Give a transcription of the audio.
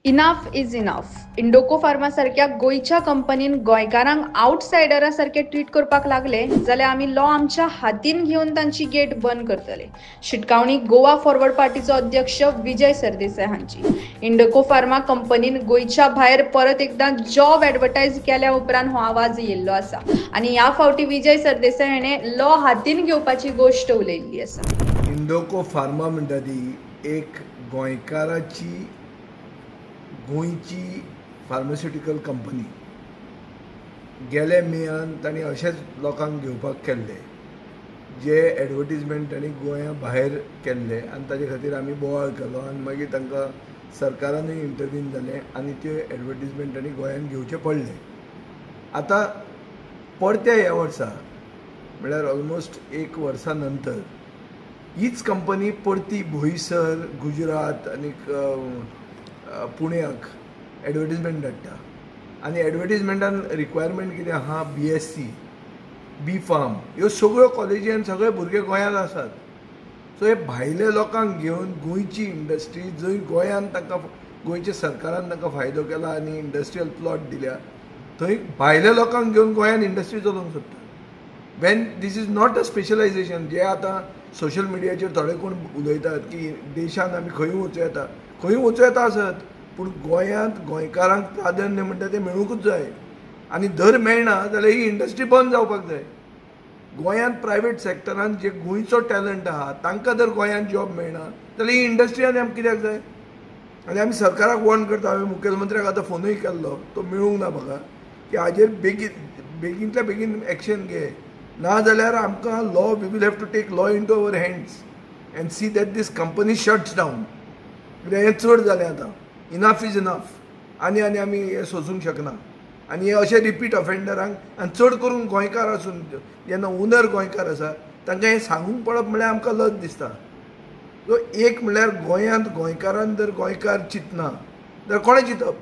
Enough is enough. Indoco pharma सारख्या गोयच्या कंपनीन गोंयकारांक आउटसायडरा सारखे ट्रीट करपाक लागले जाल्यार आमी लॉ आमच्या हातीन घेवन तांची गेट बंद करतले। शिटकावणी गोवा फॉरवर्ड पार्टीचो अध्यक्ष विजय सरदेसाय हांची। इंडोको फार्मा कंपनीन गोयच्या भायर परत एकदा जॉब ॲडव्हर्टायज केल्या उपरांत हो आवाज येयल्लो आसा आणि ह्या फावटी विजय सरदेसाय हाणें लॉ हातीन घेवपाची गोष्ट उलयल्ली आसा। इंडोको फार्मा म्हणटा ती एक गोंयकाराची गोंयची फार्मास्युटिकल कंपनी गेल्या मेयान तांणी अशेंच लोकांक घेवपाक केल्ले जे एडवर्टिजमेंट तांणी गोंया भायर केल्ले आनी ताजे खातीर आमी बोवाळ केलो आनी मागीर तांकां सरकारानूय इंटरव्हीन जालें आनी त्यो एडवर्टिजमेंट तांणी गोंयान घेवचे पडले। आतां परत्या ह्या वर्सा म्हळ्यार ऑलमोस्ट एक वर्सा नंतर हीच कंपनी परती बोईसर गुजरात आनी पुण्याक एडवर्टिजमेंट धाडटा आनी एडवर्टिजमेंटान रिक्वायरमेंट कितें आहा BSc B फार्म ह्यो सगळ्यो कॉलेजी आनी सगळे भुरगे गोंयांत आसात। सो हे भायले लोकांक घेवन गोंयची इंडस्ट्री जंय गोंयान तांकां गोंयच्या सरकारान तांकां फायदो केला आनी इंडस्ट्रियल प्लॉट दिल्या थंय भायले लोकांक घेवन गोंयान इंडस्ट्री चलोवंक सोदता। When this is not a specialisation जे आतां सोशल मिडियाचेर थोडे कोण उलयतात की देशान आमी खंय वचूं येता आसत पूण गोंयांत गोंयकारांक प्राधान्य म्हणटा तें मेळूंकूच जाय आनी जर मेळना जाल्यार ही इंडस्ट्री बंद जावपाक जाय। गोंयांत प्रायवेट सॅक्टरान जे गोंयचो टॅलंट आहा तांकां जर गोंयांत जॉब मेळना जाल्यार ही इंडस्ट्री आनी आमकां कित्याक जाय। आनी आमी सरकाराक वॉर्न करता। हांवें मुखेलमंत्र्याक आतां फोनूय केल्लो तो मेळूंक ना म्हाका की हाजेर बेगींतल्या बेगीन एक्शन घे ना जाल्यार आमकां law we will have to take law into our hands and see that this company shuts down. कित्याक हें चड जालें आतां इनाफ इज इनाफ आनी आमी हें सोंसूंक शकना आनी हे अशे रिपीट ऑफेंडरांक आनी चड करून गोंयकार आसून जेन्ना ओनर गोंयकार आसा तांकां हें सांगूंक पडप म्हळ्यार आमकां लज दिसता। सो एक म्हळ्यार गोंयांत गोंयकारान जर गोंयकार चिंतना जाल्यार कोणें चिंतप।